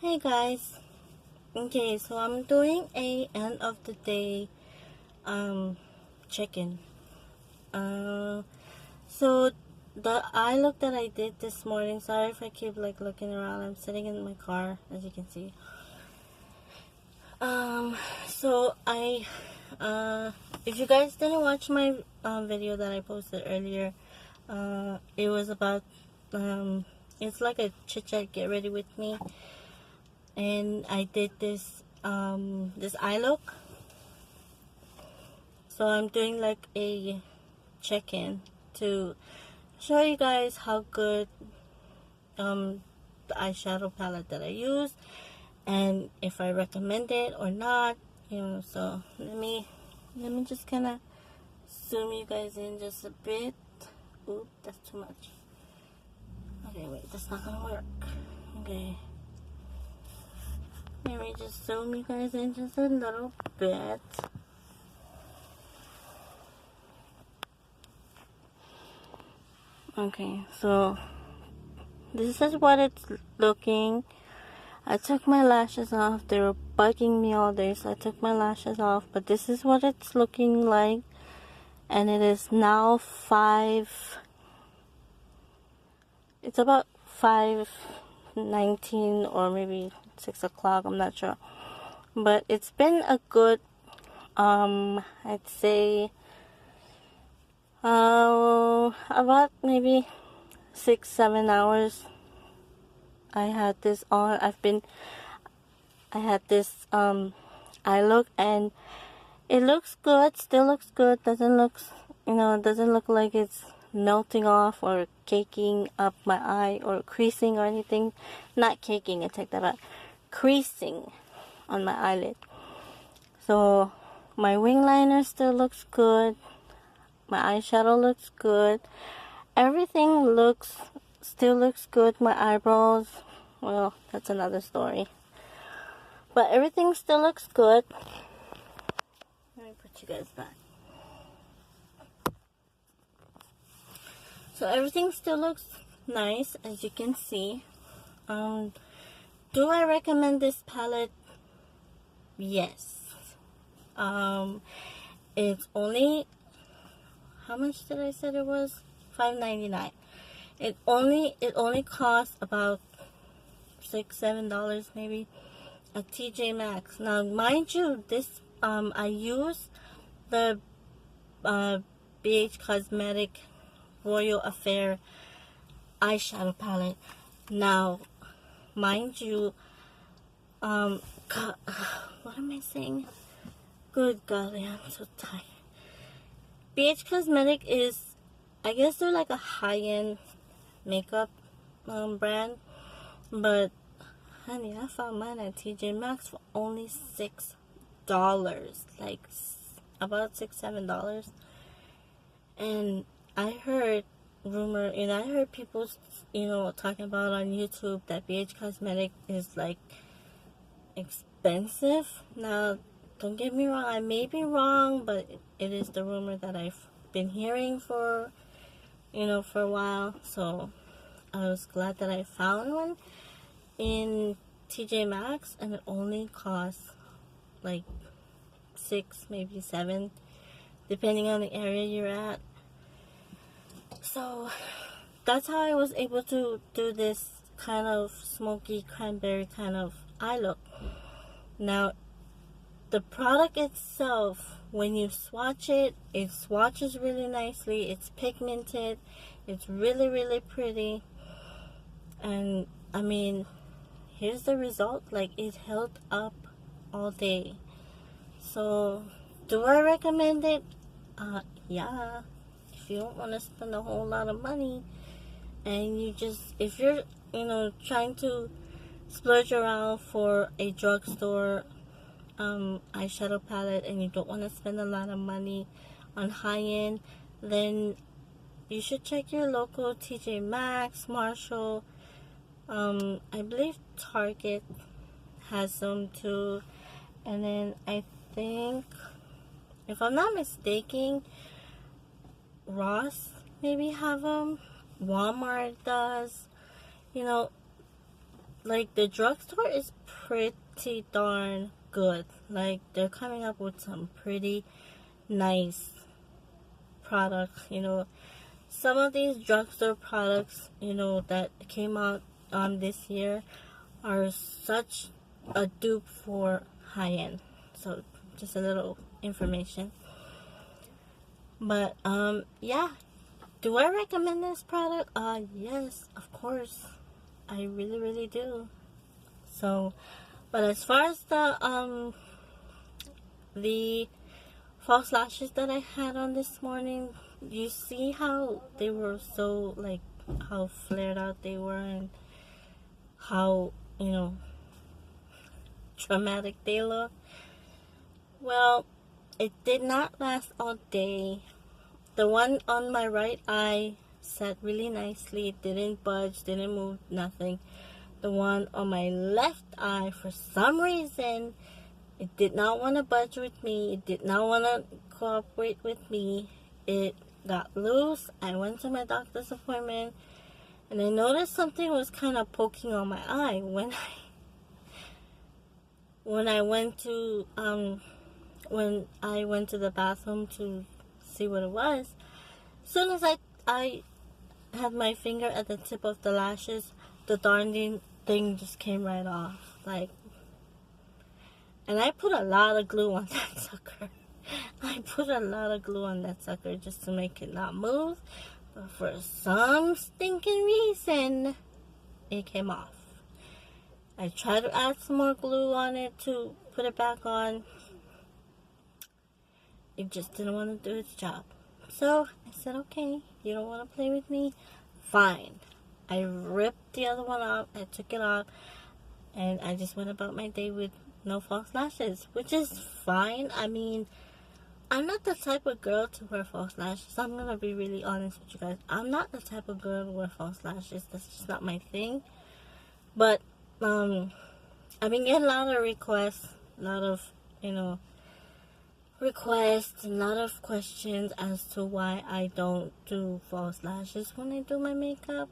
Hey guys. Okay, so I'm doing a end of the day check-in. So the eye look that I did this morning, sorry if I keep looking around. I'm sitting in my car, as you can see. So I if you guys didn't watch my video that I posted earlier, it was about it's like a chit chat, get ready with me, and I did this this eye look. So I'm doing like a check-in to show you guys how good the eyeshadow palette that I use, and if I recommend it or not, so let me just kind of zoom you guys in just a bit. Oop, that's too much. Okay, wait, that's not gonna work. Okay, let me just zoom you guys in just a little bit. Okay, so this is what it's looking. I took my lashes off. They were bugging me all day, so I took my lashes off. But this is what it's looking like. And it is now 5. It's about 5:19 or maybe 6 o'clock. I'm not sure. But it's been a good, I'd say, about maybe 6-7 hours. I had this on. I had this eye look, and it looks good. Still looks good. Doesn't look, doesn't look like it's melting off or caking up my eye or creasing or anything. Not caking. I take that back. Creasing on my eyelid. So my wing liner still looks good. My eyeshadow looks good. Everything still looks good. My eyebrows, well, that's another story. But everything still looks good. Let me put you guys back. So everything still looks nice, as you can see. Do I recommend this palette? Yes. It's only, how much did I say it was? $5.99. It only costs about $6-7 maybe at TJ Maxx. Now, mind you, this I use the BH Cosmetic Royal Affair eyeshadow palette. Now, mind you, God, what am I saying? Good golly, I'm so tired. BH Cosmetic is, I guess they're like a high-end makeup brand, but honey, I found mine at TJ Maxx for only $6, like about $6-7. And I heard I heard people talking about on YouTube that BH Cosmetic is like expensive. Now, don't get me wrong, I may be wrong, but it is the rumor that I've been hearing for for a while. So I was glad that I found one in TJ Maxx, and it only costs like 6, maybe 7, depending on the area you're at. So that's how I was able to do this kind of smoky cranberry kind of eye look. Now, the product itself, when you swatch it, it swatches really nicely. It's pigmented. It's really, really pretty. And I mean, here's the result. Like, it held up all day. So, do I recommend it? Yeah. If you don't want to spend a whole lot of money, and if you're, trying to splurge around for a drugstore eyeshadow palette, and you don't want to spend a lot of money on high-end, then you should check your local TJ Maxx, Marshall. I believe Target has some too, and then I think, if I'm not mistaken, Ross maybe have them. Walmart does. like the drugstore is pretty darn good. Like they're coming up with some pretty nice products. Some of these drugstore products, that came out this year are such a dupe for high end. So just a little information. But yeah, do I recommend this product? Yes, of course. I really, really do. So, but as far as the false lashes that I had on this morning, you see how they were so, like, how flared out they were, and how, dramatic they look? Well, it did not last all day. The one on my right eye sat really nicely. It didn't budge, didn't move, nothing. The one on my left eye, for some reason, it did not want to budge with me. It did not want to cooperate with me. It got loose. I went to my doctor's appointment, and I noticed something was kind of poking on my eye when I went to the bathroom to see what it was. As soon as I had my finger at the tip of the lashes, the darn thing just came right off. And I put a lot of glue on that sucker. I put a lot of glue on that sucker just to make it not move. But for some stinking reason, it came off. I tried to add some more glue on it to put it back on. It just didn't want to do its job. So I said, okay, you don't want to play with me? Fine. I ripped the other one off. I took it off. And I just went about my day with no false lashes, which is fine. I mean, I'm not the type of girl to wear false lashes. I'm going to be really honest with you guys. I'm not the type of girl to wear false lashes. That's just not my thing. But, I've been getting a lot of requests, a lot of, requests, a lot of questions as to why I don't do false lashes when I do my makeup.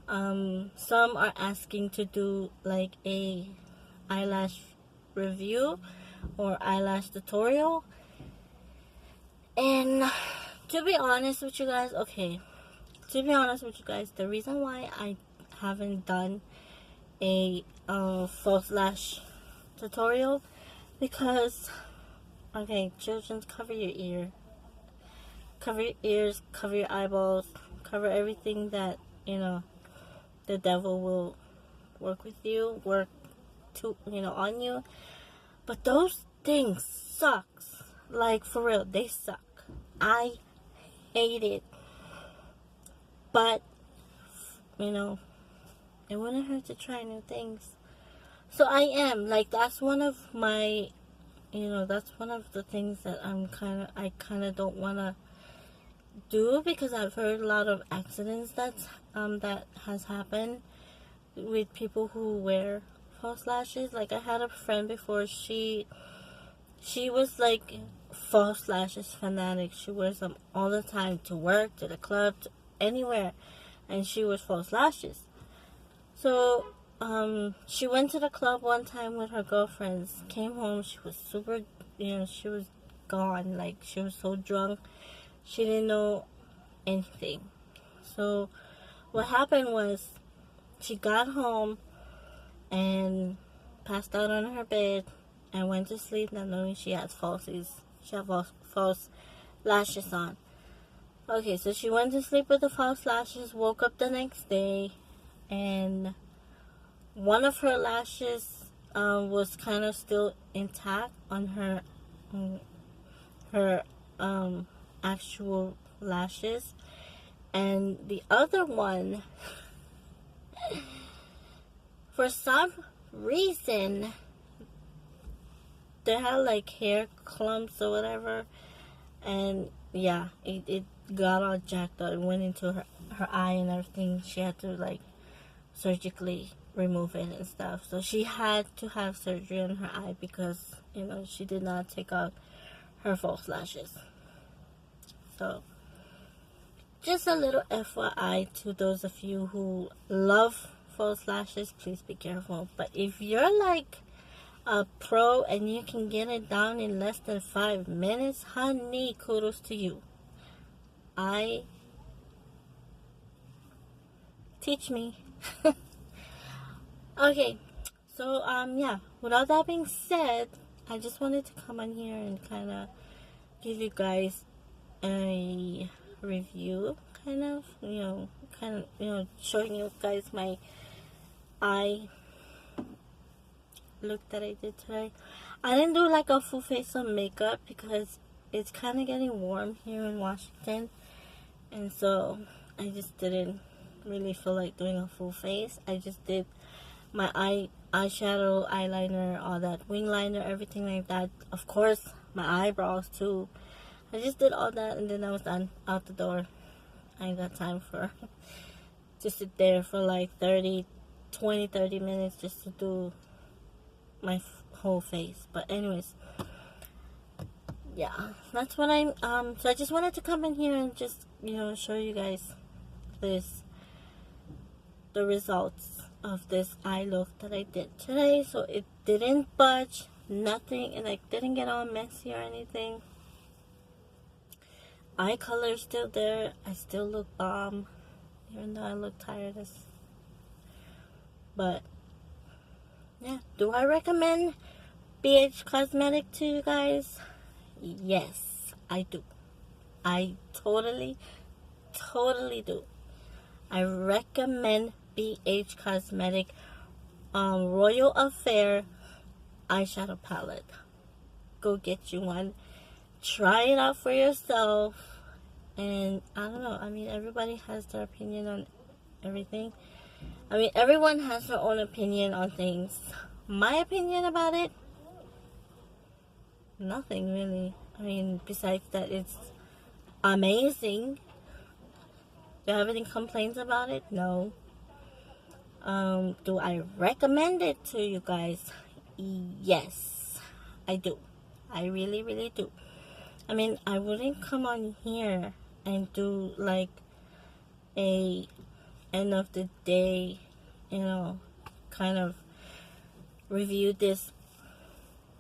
Some are asking to do like a eyelash review or eyelash tutorial. And to be honest with you guys, the reason why I haven't done a false lash tutorial, because children, cover your ears, cover your eyeballs, cover everything that the devil will work on you. But those things sucks. Like, for real, they suck. I hate it. But it wouldn't hurt to try new things. So I am, like, that's one of my, that's one of the things that I kind of don't want to do, because I've heard a lot of accidents that has happened with people who wear false lashes. Like, I had a friend before, she was like false lashes fanatic. She wears them all the time, to work, to the club, to anywhere, and she wears false lashes. So she went to the club one time with her girlfriends, came home, she was super, she was gone. Like, she was so drunk, she didn't know anything. So what happened was, she got home and passed out on her bed and went to sleep, not knowing she had false lashes on. Okay, so she went to sleep with the false lashes, woke up the next day, and one of her lashes was kind of still intact on her actual lashes, and the other one, for some reason, they had like hair clumps or whatever, and yeah, it got all jacked up. It went into her eye and everything. She had to like surgically remove it and stuff. So she had to have surgery on her eye because she did not take out her false lashes. So just a little FYI to those of you who love false lashes, please be careful. But if you're like a pro and you can get it down in less than 5 minutes, honey, kudos to you. Teach me. Okay, so yeah, with all that being said, I just wanted to come on here and kind of give you guys a review, showing you guys my eye look that I did today. I didn't do like a full face of makeup because it's kind of getting warm here in Washington, and so I just didn't really feel like doing a full face. I just did my eyeshadow, eyeliner, all that, wing liner, everything like that. Of course, my eyebrows too. I just did all that, and then I was done, out the door. I ain't got time for to sit there for like 30 minutes just to do my whole face. But anyways, yeah, that's what I'm so I just wanted to come in here and just show you guys the results of this eye look that I did today. So it didn't budge, nothing, and like didn't get all messy or anything. Eye color is still there. I still look bomb, even though I look tired as. But yeah, do I recommend BH Cosmetic to you guys? Yes, I do. I totally do. I recommend BH Cosmetic Royal Affair eyeshadow palette. Go get you one. Try it out for yourself. And I don't know. I mean, everybody has their opinion on everything. I mean, everyone has their own opinion on things. My opinion about it, nothing really. I mean, besides that, it's amazing. Do I have any complaints about it? No. Do I recommend it to you guys? Yes, I do. I really do. I mean, I wouldn't come on here and do like a end of the day, kind of review this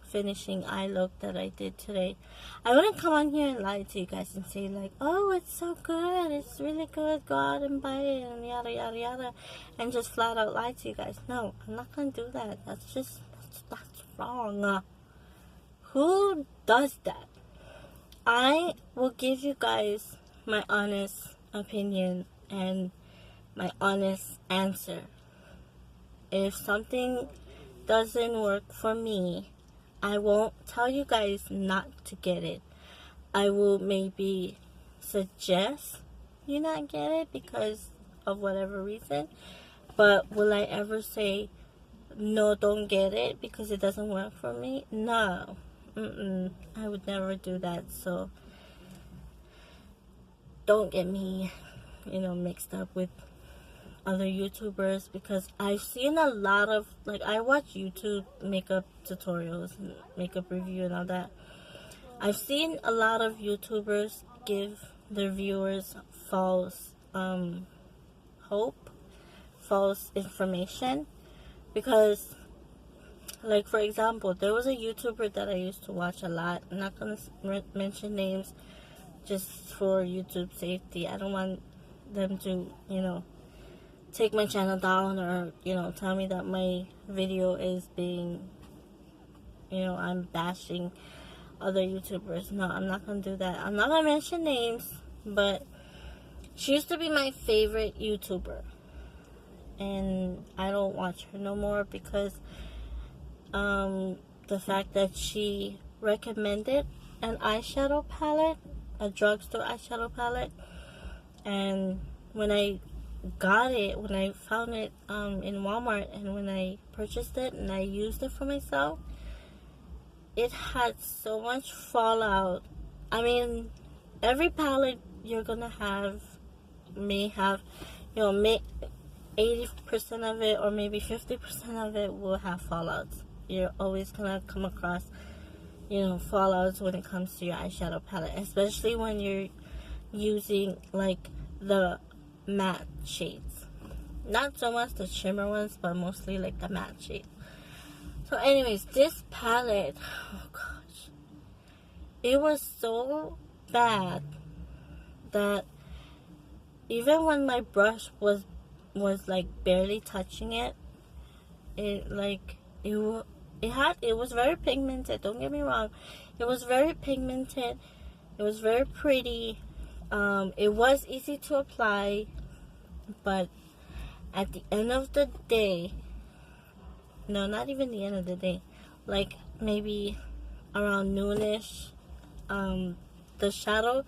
finishing eye look that I did today. I wouldn't come on here and lie to you guys and say like, oh, it's so good, it's really good, go out and buy it, and yada yada yada, and just flat out lie to you guys. No, I'm not gonna do that. That's wrong. Who does that? I will give you guys my honest opinion and my honest answer. If something doesn't work for me, I won't tell you guys not to get it. I will maybe suggest you not get it because of whatever reason. But will I ever say, no, don't get it because it doesn't work for me? No. I would never do that. So don't get me, mixed up with other YouTubers, because I've seen a lot of, like, I watch YouTube makeup tutorials and makeup review and all that. I've seen a lot of YouTubers give their viewers false hope, false information, because, like, for example, there was a YouTuber that I used to watch a lot. I'm not going to mention names just for YouTube safety. I don't want them to, take my channel down or, tell me that my video is being, I'm bashing other YouTubers. No, I'm not going to do that. I'm not going to mention names, but she used to be my favorite YouTuber. And I don't watch her no more because the fact that she recommended an eyeshadow palette, a drugstore eyeshadow palette, and when I got it, when I found it in Walmart, and when I purchased it and I used it for myself, it had so much fallout. I mean, every palette you're gonna have may have, may 80% of it or maybe 50% of it will have fallouts. You're always gonna come across, fallouts when it comes to your eyeshadow palette, especially when you're using like the matte shades. Not so much the shimmer ones, but mostly like the matte shade. So anyways, this palette, oh gosh, it was so bad that even when my brush was like barely touching it, it like it was very pigmented. Don't get me wrong, it was very pigmented. It was very pretty. It was easy to apply, but at the end of the day, no, not even the end of the day, like maybe around noonish, the shadow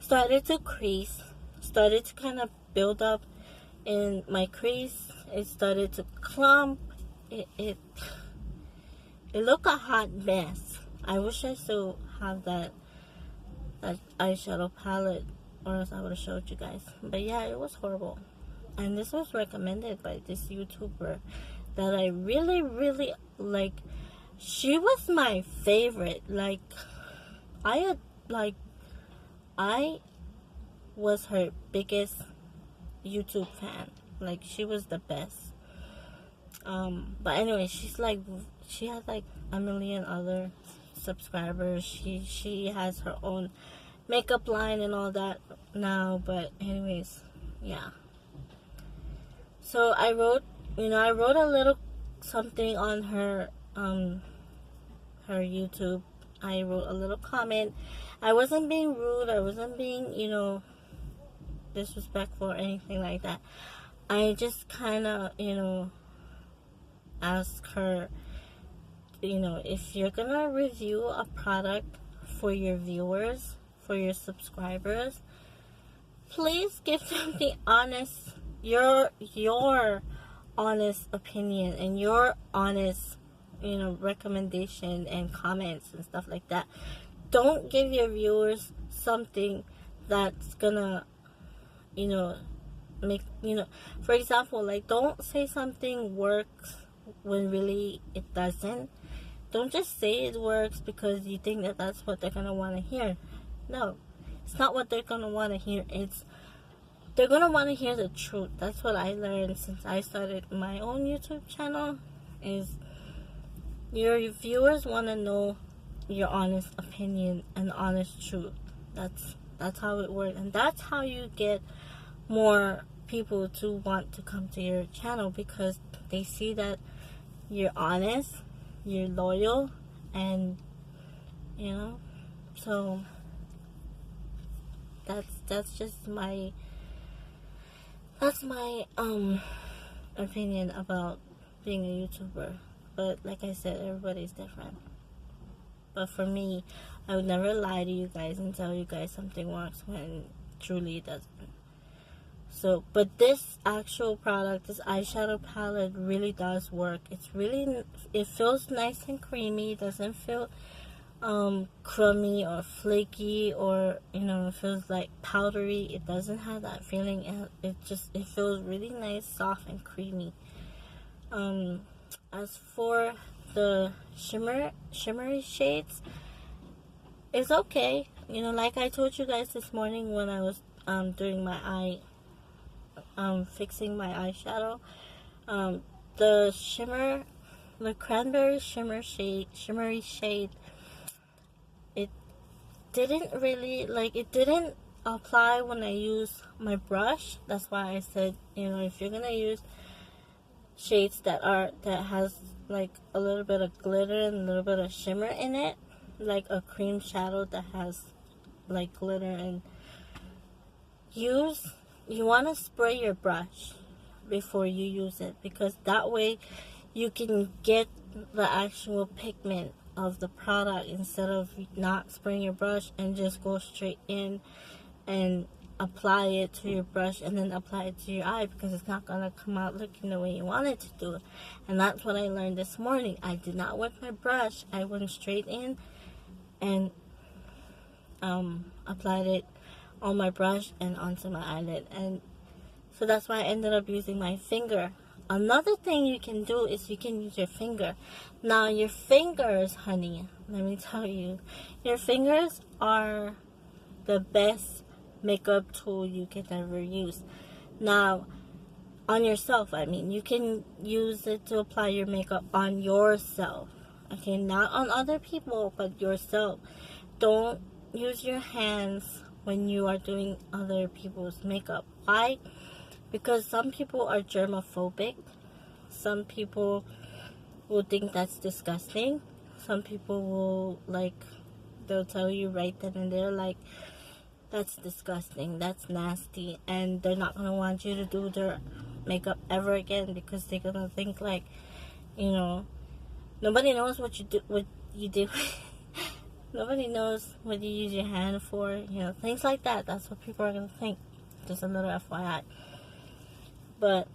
started to crease, started to kind of build up in my crease. It started to clump. It looked a hot mess. I wish I still have that eyeshadow palette, or else I would have showed you guys. But yeah, it was horrible. And this was recommended by this YouTuber that I really, really like. She was my favorite. Like, I was her biggest YouTube fan. Like, she was the best. But anyway, she has like a million other subscribers. She has her own makeup line and all that now. But anyways, yeah. So I wrote a little something on her YouTube. I wrote a little comment. I wasn't being rude. I wasn't being, disrespectful or anything like that. I just kind of, asked her, if you're gonna review a product for your viewers, for your subscribers, please give them the honest, your honest opinion and your honest, recommendation and comments and stuff like that. Don't give your viewers something that's gonna, make, for example, like, don't say something works when really it doesn't. Don't just say it works because you think that that's what they're gonna want to hear. No, it's not what they're gonna want to hear. They're gonna want to hear the truth. That's what I learned since I started my own YouTube channel, is your viewers want to know your honest opinion and honest truth. That's how it works, and that's how you get more people to want to come to your channel, because they see that you're honest, you're loyal, and so that's just my opinion about being a YouTuber. But like I said, everybody's different. But for me, I would never lie to you guys and tell you guys something works when truly it doesn't. So, but this actual product, this eyeshadow palette, really does work. It feels nice and creamy. It doesn't feel crummy or flaky, or it feels like powdery. It doesn't have that feeling. It feels really nice, soft, and creamy. As for the shimmery shades, it's okay. Like I told you guys this morning when I was doing my fixing my eyeshadow, the cranberry shimmery shade, it didn't apply when I use my brush. That's why I said, if you're gonna use shades that has like a little bit of glitter and a little bit of shimmer in it, like a cream shadow that has like glitter, and you want to spray your brush before you use it, because that way you can get the actual pigment of the product, instead of not spraying your brush and just go straight in and apply it to your brush and then apply it to your eye, because it's not going to come out looking the way you want it to do. And that's what I learned this morning. I did not wet my brush. I went straight in and applied it on my brush and onto my eyelid, and so that's why I ended up using my finger. Another thing you can do is you can use your finger. Now your fingers, honey, let me tell you, your fingers are the best makeup tool you can ever use. Now on yourself. I mean, you can use it to apply your makeup on yourself. Okay, not on other people, but yourself. Don't use your hands when you are doing other people's makeup. Why? Because some people are germophobic. Some people will think that's disgusting. Some people will, like, they'll tell you right then and there, like, that's disgusting, that's nasty, and they're not gonna want you to do their makeup ever again, because they're gonna think, like, you know, nobody knows what you do. Nobody knows what you use your hand for, you know, things like that. That's what people are gonna think. Just a little FYI. But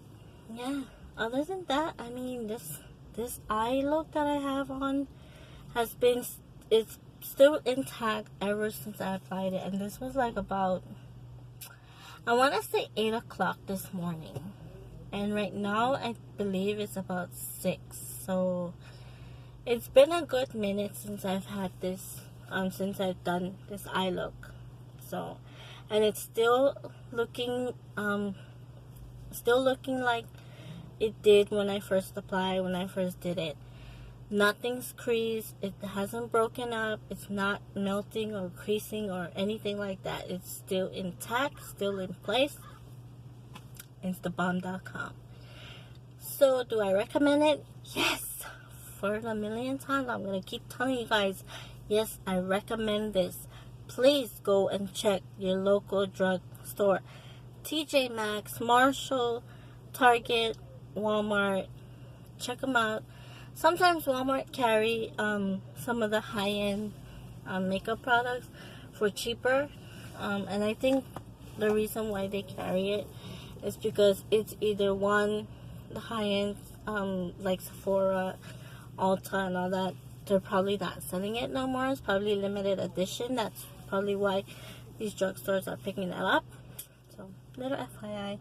yeah, other than that, I mean, this eye look that I have on has been, it's still intact ever since I applied it. And this was like about, I want to say 8 o'clock this morning, and right now I believe it's about 6. So it's been a good minute since I've had this, since I've done this eye look. So, and it's still looking like it did when I first applied, when I first did it. Nothing's creased, it hasn't broken up, it's not melting or creasing or anything like that. It's still intact, still in place. Instabomb.com. So, do I recommend it? Yes! For the millionth time, I'm going to keep telling you guys, yes, I recommend this. Please go and check your local drugstore. TJ Maxx, Marshall, Target, Walmart. Check them out. Sometimes Walmart carry some of the high-end makeup products for cheaper. And I think the reason why they carry it is because it's either one, the high-end, like Sephora, Ulta, and all that, they're probably not selling it no more. It's probably limited edition. That's probably why these drugstores are picking that up. So, little FYI.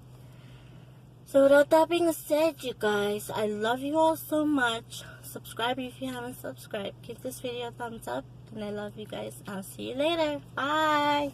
So without that being said, you guys, I love you all so much. Subscribe if you haven't subscribed. Give this video a thumbs up. And I love you guys. I'll see you later. Bye.